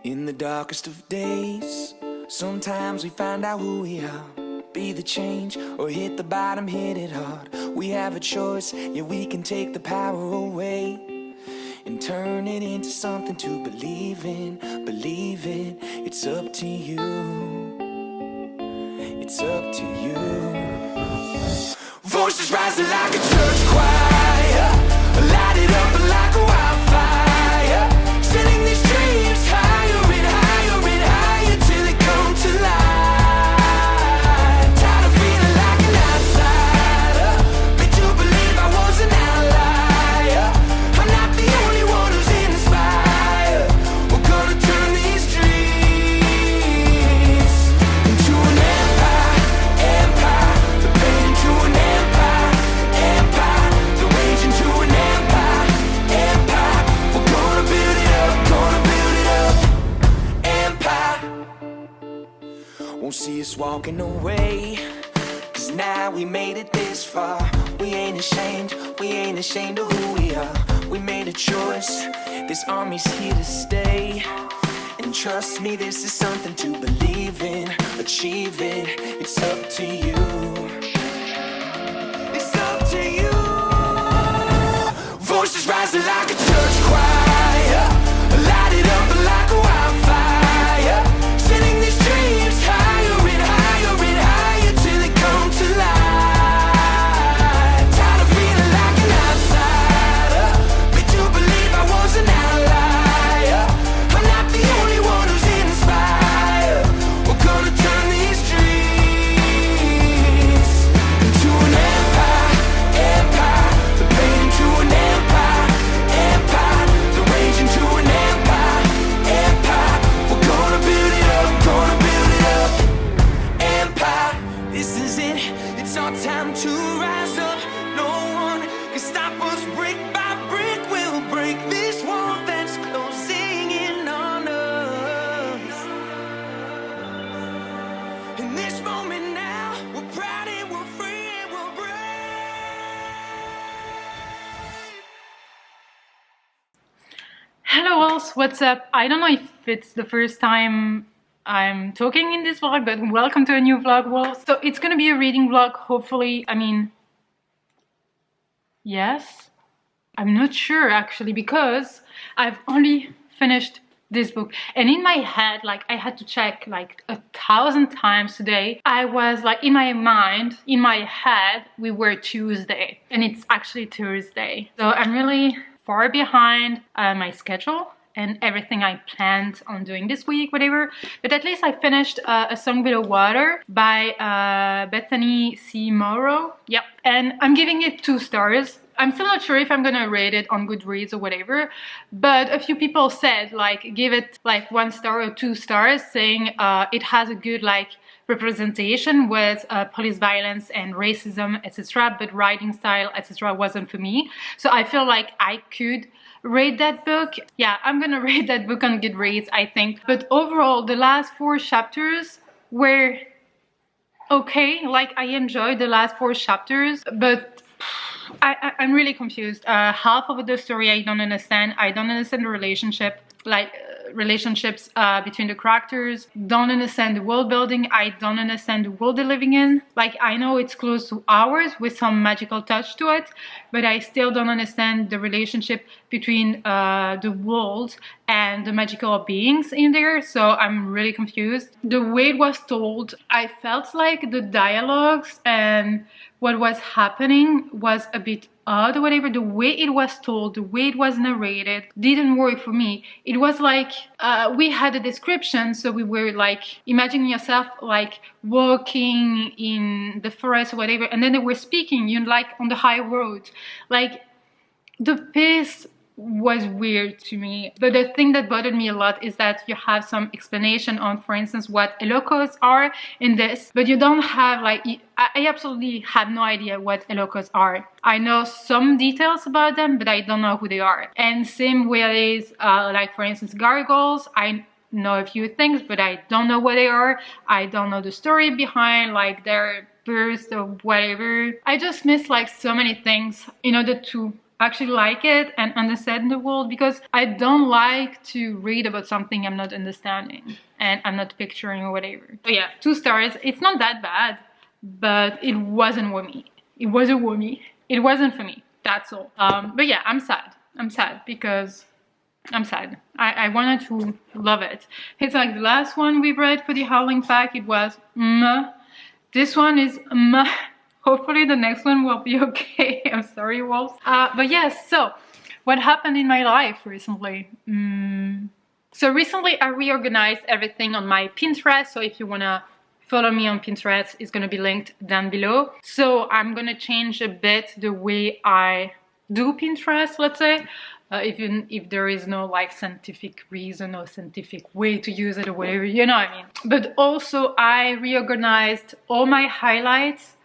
In the darkest of days, sometimes we find out who we are. Be the change or hit the bottom, hit it hard. We have a choice, yeah, we can take the power away and turn it into something to believe in. Believe it, it's up to you. It's up to you. Voices rising like a church choir, light it up like a wildfire, setting these dreams higher and higher and higher till it come to life. Tired of feeling like an outsider, made to believe I was an outlier. I'm not the only one who's inspired. We're gonna turn these dreams into an empire, empire. The pain into an empire, empire. The rage into an empire, empire. We're gonna build it up, empire. Won't see us walking away, 'cause now we made it this far. We ain't ashamed of who we are. We made a choice, this army's here to stay. And trust me, this is something to believe in. Achieve it, it's up to you. It's up to you. Voices rising like a church choir, light it up like a wildfire, setting these dreams higher and higher and higher till it come to life. Tired of feeling like an outsider, made to believe I was an outlier. I'm not the only one who's inspired. We're gonna turn these dreams into an empire, empire. The pain into an empire, empire. The rage into an empire, empire. We're gonna build it up, empire. This is it, it's our time to rise up. No one can stop us. Brick by brick we'll break this wall that's closing in on us. In this moment now, we're proud and we're free and we're brave. Hello worlds, what's up? I don't know if it's the first time I'm talking in this vlog, but welcome to a new vlog, world. So it's gonna be a reading vlog, hopefully. I mean, yes, I'm not sure actually, because I've only finished this book, and in my head, like, I had to check like 1,000 times today. I was like, in my mind, in my head, we were Tuesday and it's actually Thursday. So I'm really far behind my schedule and everything I planned on doing this week, whatever. But at least I finished A Song Below Water by Bethany C. Morrow. Yep, and I'm giving it 2 stars. I'm still not sure if I'm gonna rate it on Goodreads or whatever, but a few people said like give it like 1 star or 2 stars, saying it has a good like representation with police violence and racism, etc., but writing style, etc., wasn't for me. So I feel like I could rate that book. Yeah, I'm gonna rate that book on Goodreads, I think. But overall, the last 4 chapters were okay. Like, I enjoyed the last 4 chapters, but I'm really confused. Half of the story I don't understand. I don't understand the relationship, like relationships between the characters. Don't understand the world building. I don't understand the world they're living in. Like, I know it's close to ours with some magical touch to it, but I still don't understand the relationship between the world and the magical beings in there. So I'm really confused. The way it was told, I felt like the dialogues and what was happening was a bit odd or whatever. The way it was told, the way it was narrated didn't work for me. It was like we had a description, so we were like, imagine yourself like walking in the forest or whatever, and then they were speaking, you know, like on the high road. Like, the pace was weird to me. But the thing that bothered me a lot is that you have some explanation on, for instance, what elocos are in this, but you don't have like, I absolutely have no idea what elocos are. I know some details about them, but I don't know who they are. And same ways, like for instance, gargoyles, I know a few things, but I don't know what they are. I don't know the story behind like their birth or whatever. I just miss like so many things in order to actually like it and understand the world, because I don't like to read about something I'm not understanding and I'm not picturing or whatever. So yeah, 2 stars. It's not that bad, but it wasn't for me. It wasn't for me. It wasn't for me. That's all. But yeah, I'm sad. I'm sad because I'm sad. I wanted to love it. It's like the last one we read for the Howling Pack. It was meh. This one is meh. Hopefully the next one will be okay. I'm sorry, Wolf. But yes, so what happened in my life recently? So recently I reorganized everything on my Pinterest. So if you wanna follow me on Pinterest, it's gonna be linked down below. So I'm gonna change a bit the way I do Pinterest, let's say. Even if there is no like scientific reason or scientific way to use it or whatever, you know what I mean. But also I reorganized all my highlights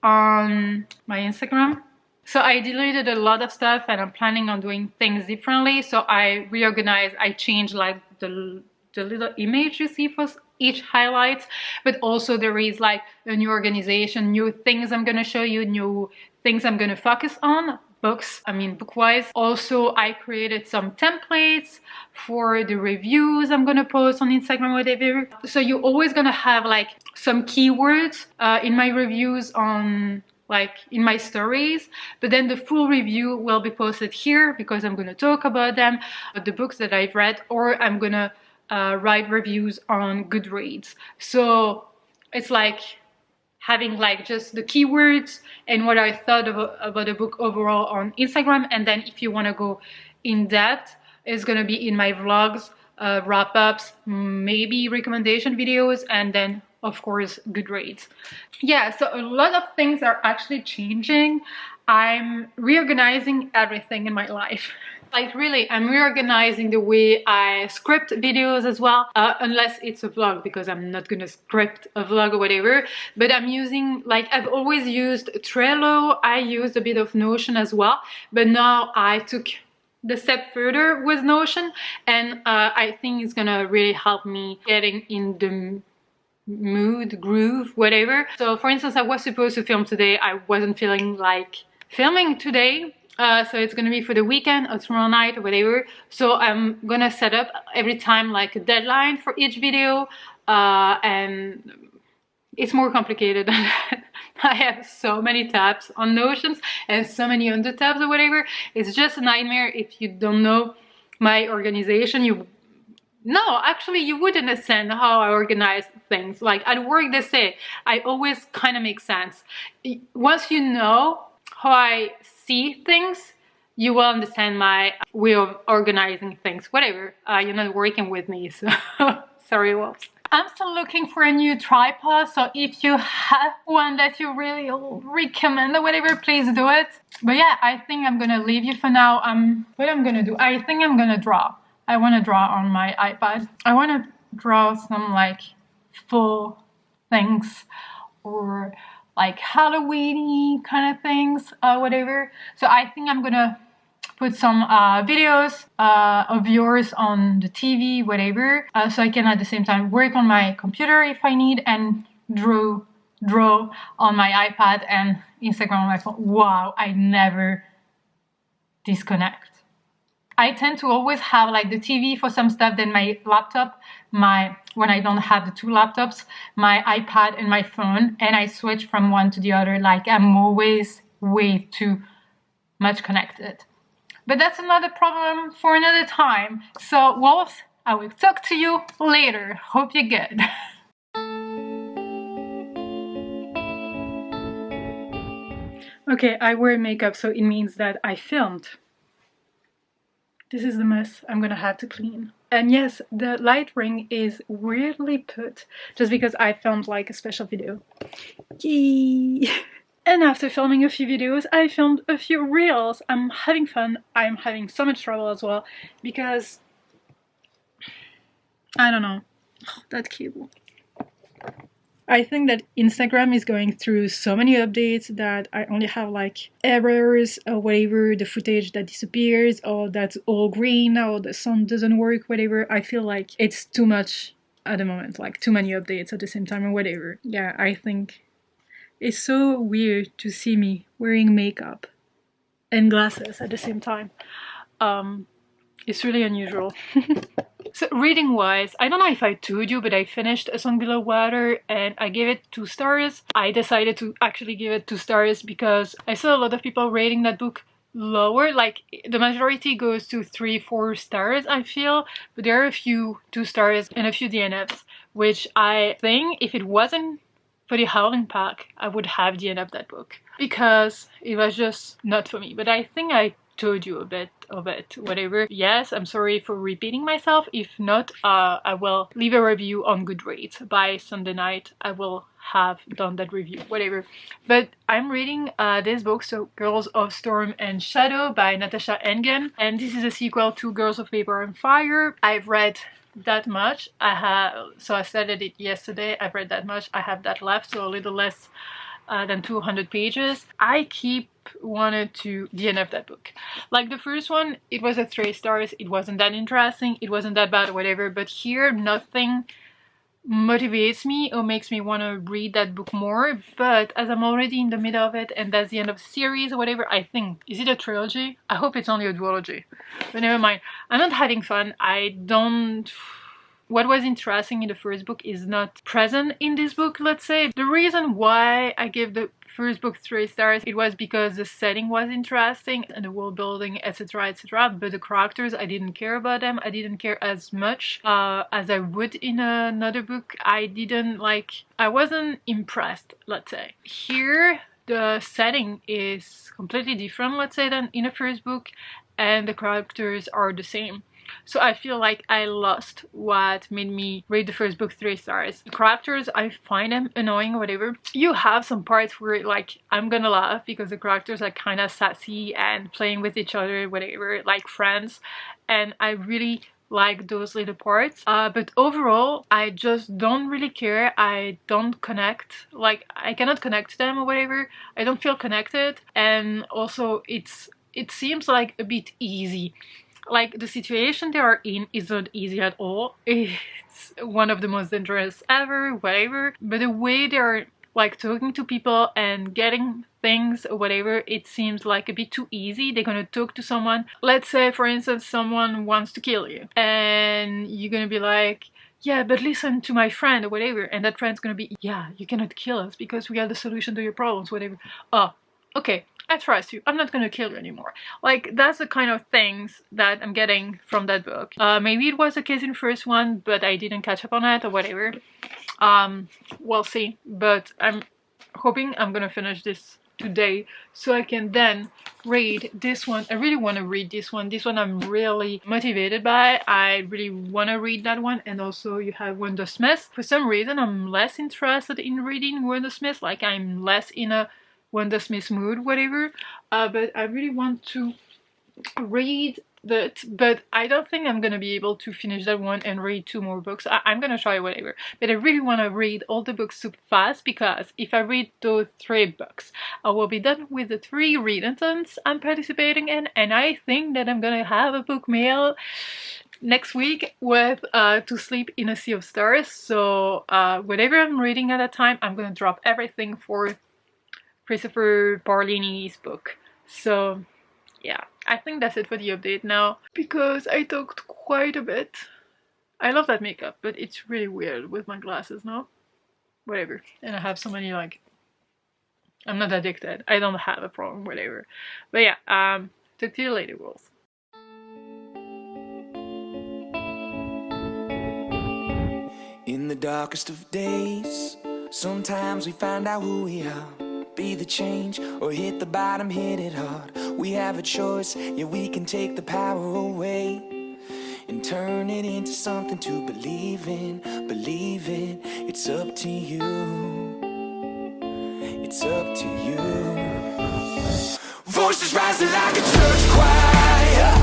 on my Instagram. So I deleted a lot of stuff and I'm planning on doing things differently. So I reorganized, I changed like the little image you see for each highlight, but also there is like a new organization, new things I'm gonna show you, new things I'm gonna focus on. Books, I mean book-wise. Also, I created some templates for the reviews I'm gonna post on Instagram, whatever. So you're always gonna have like some keywords in my reviews on like in my stories, but then the full review will be posted here because I'm gonna talk about them, the books that I've read, or I'm gonna write reviews on Goodreads. So it's like having like just the keywords and what I thought about the book overall on Instagram. And then if you want to go in depth, it's going to be in my vlogs, wrap-ups, maybe recommendation videos, and then of course Goodreads. Yeah, so a lot of things are actually changing. I'm reorganizing everything in my life. Like really, I'm reorganizing the way I script videos as well, unless it's a vlog, because I'm not gonna script a vlog or whatever. But I'm using, like I've always used Trello, I used a bit of Notion as well, but now I took the step further with Notion, and I think it's gonna really help me getting in the mood, groove, whatever. So for instance, I was supposed to film today, I wasn't feeling like filming today. So it's gonna be for the weekend or tomorrow night or whatever. So I'm gonna set up every time like a deadline for each video, and it's more complicated than that. I have so many tabs on Notions and so many under tabs or whatever. It's just a nightmare if you don't know my organization. You wouldn't understand how I organize things. Like at work they say, I always kind of make sense. Once you know how I see things, you will understand my way of organizing things. Whatever, you're not working with me, so sorry, Wolves. I'm still looking for a new tripod, so if you have one that you really recommend or whatever, please do it. But yeah, I think I'm gonna leave you for now. What I'm gonna do, I think I'm gonna draw. I want to draw on my iPad. I want to draw some like full things or like Halloween-y kind of things, whatever. So I think I'm gonna put some videos of yours on the TV, whatever, so I can at the same time work on my computer if I need, and draw on my iPad and Instagram on my phone. Wow, I never disconnect. I tend to always have like the TV for some stuff, then my laptop, when I don't have the 2 laptops, my iPad and my phone, and I switch from one to the other. Like I'm always way too much connected. But that's another problem for another time. So Wolves, I will talk to you later. Hope you're good. Okay, I wear makeup, so it means that I filmed. This is the mess I'm gonna have to clean. And yes, the light ring is weirdly put just because I filmed like a special video. Yay! And after filming a few videos, I filmed a few reels. I'm having fun. I'm having so much trouble as well because I don't know. Oh, that cable. I think that Instagram is going through so many updates that I only have like errors or whatever, the footage that disappears, or that's all green, or the sound doesn't work, whatever. I feel like it's too much at the moment, like too many updates at the same time or whatever. Yeah, I think it's so weird to see me wearing makeup and glasses at the same time. It's really unusual. So reading wise, I don't know if I told you, but I finished A Song Below Water and I gave it 2 stars. I decided to actually give it 2 stars because I saw a lot of people rating that book lower, like the majority goes to 3-4 stars, I feel, but there are a few 2 stars and a few DNFs, which I think if it wasn't for the Howling Pack, I would have DNF'd that book because it was just not for me. But I think I told you a bit of it, whatever. Yes, I'm sorry for repeating myself. If not, I will leave a review on Goodreads. By Sunday night, I will have done that review, whatever. But I'm reading this book, so Girls of Storm and Shadow by Natasha Engen, and this is a sequel to Girls of Paper and Fire. I've read that much. So I started it yesterday. I've read that much. I have that left, so a little less than 200 pages. I keep wanted to DNF that book. Like the first one, it was a 3 stars. It wasn't that interesting. It wasn't that bad, whatever. But here, nothing motivates me or makes me want to read that book more. But as I'm already in the middle of it and that's the end of the series or whatever, I think, is it a trilogy? I hope it's only a duology, but never mind. I'm not having fun. What was interesting in the first book is not present in this book, let's say. The reason why I gave the first book 3 stars, it was because the setting was interesting and the world building, etc, etc, but the characters, I didn't care about them. I didn't care as much as I would in another book. I wasn't impressed, let's say. Here, the setting is completely different, let's say, than in the first book, and the characters are the same. So I feel like I lost what made me rate the first book 3 stars. The characters, I find them annoying or whatever. You have some parts where like I'm gonna laugh because the characters are kind of sassy and playing with each other, whatever, like friends, and I really like those little parts. But overall, I just don't really care. I don't connect. Like I cannot connect to them or whatever. I don't feel connected, and also it seems like a bit easy. Like the situation they are in is not easy at all. It's one of the most dangerous ever, whatever. But the way they're like talking to people and getting things or whatever, it seems like a bit too easy. They're gonna talk to someone. Let's say, for instance, someone wants to kill you, and you're gonna be like, yeah, but listen to my friend or whatever. And that friend's gonna be, yeah, you cannot kill us because we are the solution to your problems, whatever. Oh, okay. I trust you. I'm not gonna kill you anymore. Like, that's the kind of things that I'm getting from that book. Maybe it was the case in the first one, but I didn't catch up on it or whatever. We'll see. But I'm hoping I'm gonna finish this today so I can then read this one. I really want to read this one. This one I'm really motivated by. I really want to read that one. And also you have Wanda Smith. For some reason I'm less interested in reading Wanda Smith. Like I'm less in a Wanda Smith mood, whatever, but I really want to read that, but I don't think I'm gonna be able to finish that one and read 2 more books. I'm gonna try, whatever, but I really want to read all the books super fast, because if I read those 3 books, I will be done with the 3 readathons I'm participating in, and I think that I'm gonna have a book mail next week with To Sleep in a Sea of Stars. So whatever I'm reading at that time, I'm gonna drop everything for Christopher Barlini's book. So yeah, I think that's it for the update now, because I talked quite a bit. I love that makeup, but it's really weird with my glasses now. Whatever. And I have so many, like, I'm not addicted. I don't have a problem, whatever. But yeah, talk to you later, girls. In the darkest of days, sometimes we find out who we are. Be the change or hit the bottom, hit it hard. We have a choice, yeah, we can take the power away and turn it into something to believe in. Believe in, it's up to you. It's up to you. Voices rising like a church choir,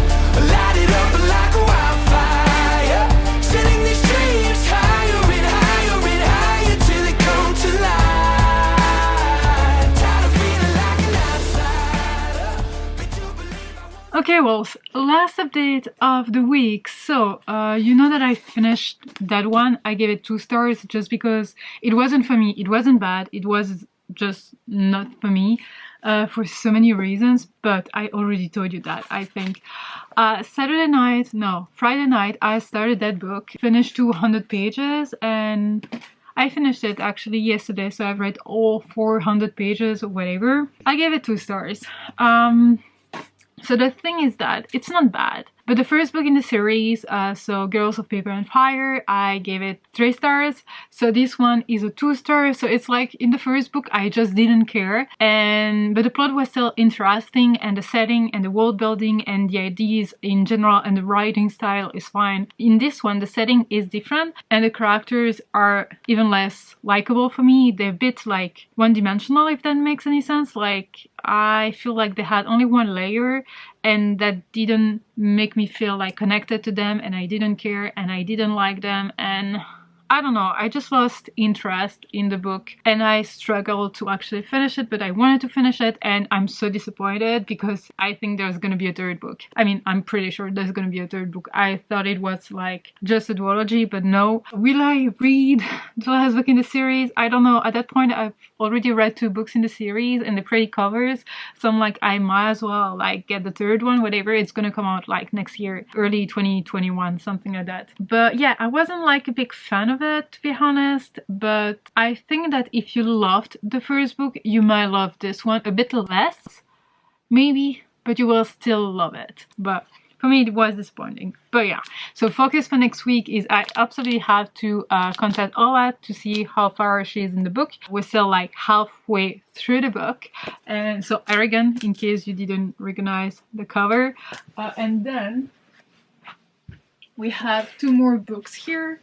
light it up like a wildfire, setting these dreams higher and higher and higher till they come to life. Okay, well, last update of the week. So, you know that I finished that one. I gave it 2 stars just because it wasn't for me. It wasn't bad. It was just not for me. for so many reasons, but I already told you that, I think. Friday night, I started that book, finished 200 pages, and I finished it actually yesterday, so I've read all 400 pages or whatever. I gave it 2 stars. So the thing is that it's not bad. But the first book in the series, so Girls of Paper and Fire, I gave it 3 stars. So this one is a 2 star. So it's like in the first book, I just didn't care. But the plot was still interesting, and the setting and the world building and the ideas in general and the writing style is fine. In this one, the setting is different and the characters are even less likable for me. They're a bit like one-dimensional, if that makes any sense. Like, I feel like they had only one layer, and that didn't make me feel like connected to them, and I didn't care and I didn't like them, and I don't know, I just lost interest in the book and I struggled to actually finish it, but I wanted to finish it and I'm so disappointed because I think there's gonna be a 3rd book. I mean, I'm pretty sure there's gonna be a 3rd book. I thought it was like just a duology, but no. Will I read the last book in the series? I don't know. At that point, I've already read 2 books in the series and the pretty covers, so I'm like, I might as well like get the 3rd one, whatever. It's gonna come out like next year, early 2021, something like that. But yeah, I wasn't like a big fan of it, to be honest, but I think that if you loved the first book, you might love this one a bit less, maybe, but you will still love it. But for me, it was disappointing. But yeah, so focus for next week is I absolutely have to contact Ola to see how far she is in the book. We're still like halfway through the book, and so Arrogant, in case you didn't recognize the cover. And then we have 2 more books here.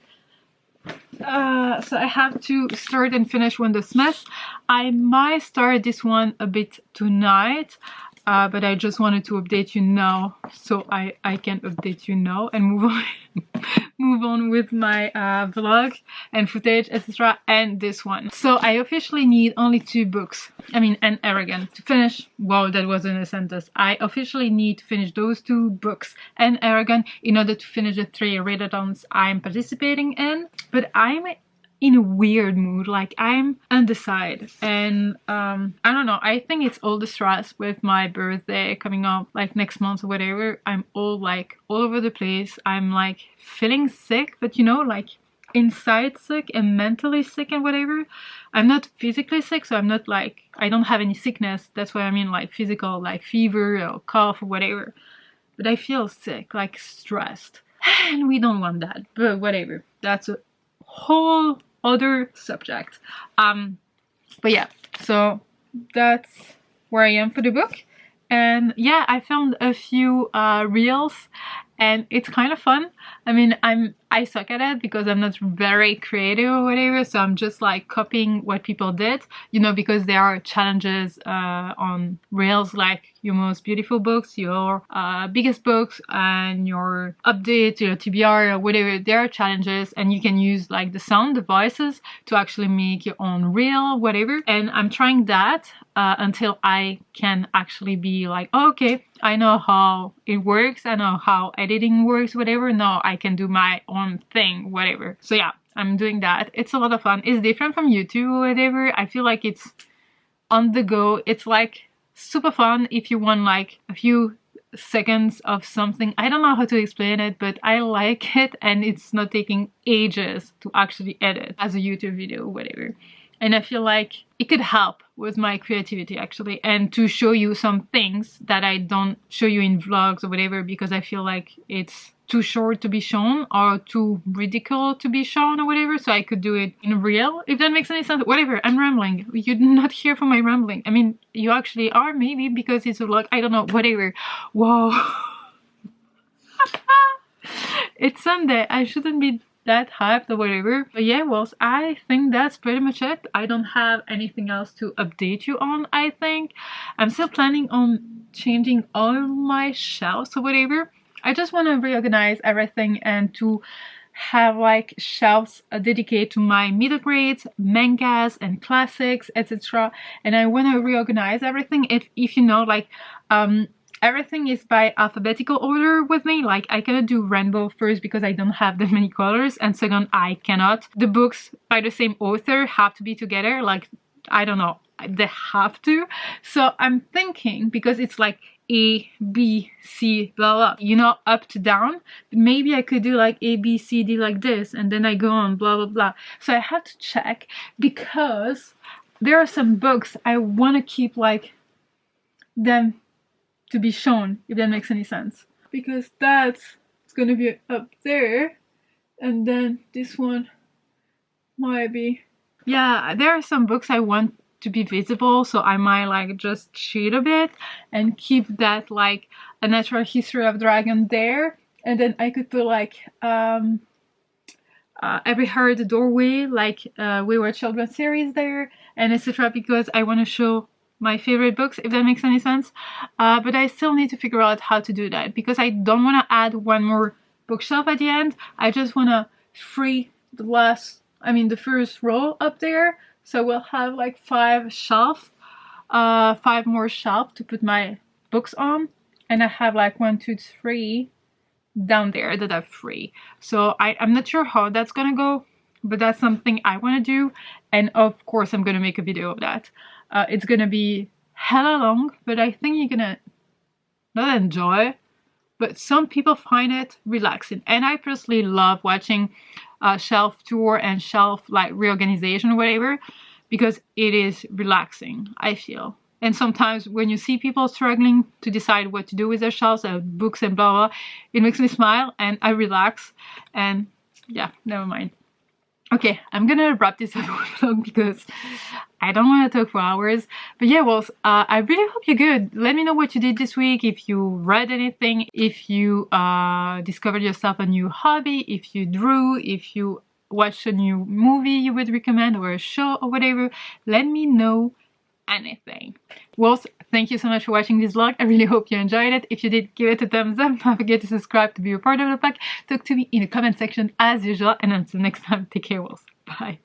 So I have to start and finish Wonder Smith. I might start this one a bit tonight, but I just wanted to update you now, so I can update you now and move on move on with my vlog and footage, etc. and this one. So I officially need only 2 books, I mean, and Arrogant to finish. Wow, that wasn't a sentence. I officially need to finish those 2 books and Arrogant in order to finish the 3 readathons I'm participating in. But I'm in a weird mood, like I'm undecided, and I don't know, I think it's all the stress with my birthday coming up like next month or whatever. I'm all like all over the place. I'm like feeling sick, but you know, like inside sick and mentally sick and whatever. I'm not physically sick, so I'm not like, I don't have any sickness, that's what I mean, like physical, like fever or cough or whatever, but I feel sick, like stressed, and we don't want that, but whatever, that's a whole other subject. But yeah, so that's where I am for the book. And yeah, I filmed a few reels and it's kind of fun. I mean, I suck at it because I'm not very creative or whatever, so I'm just like copying what people did, you know, because there are challenges on reels, like your most beautiful books, your biggest books, and your update, your TBR or whatever. There are challenges and you can use like the sound, the voices to actually make your own reel, whatever. And I'm trying that until I can actually be like, oh, okay, I know how it works, I know how editing works, whatever. Now I can do my own thing, whatever. So yeah, I'm doing that. It's a lot of fun. It's different from YouTube or whatever. I feel like it's on the go. It's like super fun if you want like a few seconds of something. I don't know how to explain it, but I like it, and it's not taking ages to actually edit as a YouTube video or whatever. And I feel like it could help with my creativity actually, and to show you some things that I don't show you in vlogs or whatever, because I feel like it's too short to be shown or too ridiculous to be shown or whatever, so I could do it in real, if that makes any sense. Whatever, I'm rambling. You're not here for my rambling. I mean, you actually are, maybe, because it's a vlog. I don't know, whatever. Whoa. It's Sunday. I shouldn't be that hyped or whatever. But yeah, well, I think that's pretty much it. I don't have anything else to update you on, I think. I'm still planning on changing all my shelves or whatever. I just want to reorganize everything and to have like shelves dedicated to my middle grades, mangas and classics, etc. And I want to reorganize everything. If you know, like everything is by alphabetical order with me. Like I cannot do rainbow first because I don't have that many colors, and second, I cannot. The books by the same author have to be together. Like, I don't know, they have to. So I'm thinking, because it's like A, B, C, blah, blah, you know, up to down, maybe I could do like A, B, C, D like this, and then I go on, blah, blah, blah. So I have to check, because there are some books I want to keep like them to be shown, if that makes any sense. Because that's gonna be up there, and then this one might be, yeah, there are some books I want to be visible, so I might like just cheat a bit and keep that like A Natural History of Dragon there, and then I could put like Every Heart a Doorway, like We Were Children series there, and etc., because I want to show my favorite books, if that makes any sense. But I still need to figure out how to do that, because I don't want to add one more bookshelf at the end. I just want to free the first row up there, so we'll have like 5 more shelves to put my books on, and I have like 1, 2, 3 down there that are free. So I'm not sure how that's gonna go, but that's something I want to do, and of course I'm gonna make a video of that. It's gonna be hella long, but I think you're gonna not enjoy, but some people find it relaxing, and I personally love watching shelf tour and shelf like reorganization or whatever, because it is relaxing, I feel. And sometimes when you see people struggling to decide what to do with their shelves of books and blah blah, it makes me smile and I relax. And yeah, never mind. Okay, I'm gonna wrap this up because I don't want to talk for hours. But yeah, well, I really hope you're good. Let me know what you did this week, if you read anything, if you discovered yourself a new hobby, if you drew, if you watched a new movie you would recommend, or a show or whatever. Let me know anything. Well, thank you so much for watching this vlog. I really hope you enjoyed it. If you did, give it a thumbs up. Don't forget to subscribe to be a part of the pack. Talk to me in the comment section as usual, and until next time, take care, Wolves. Bye.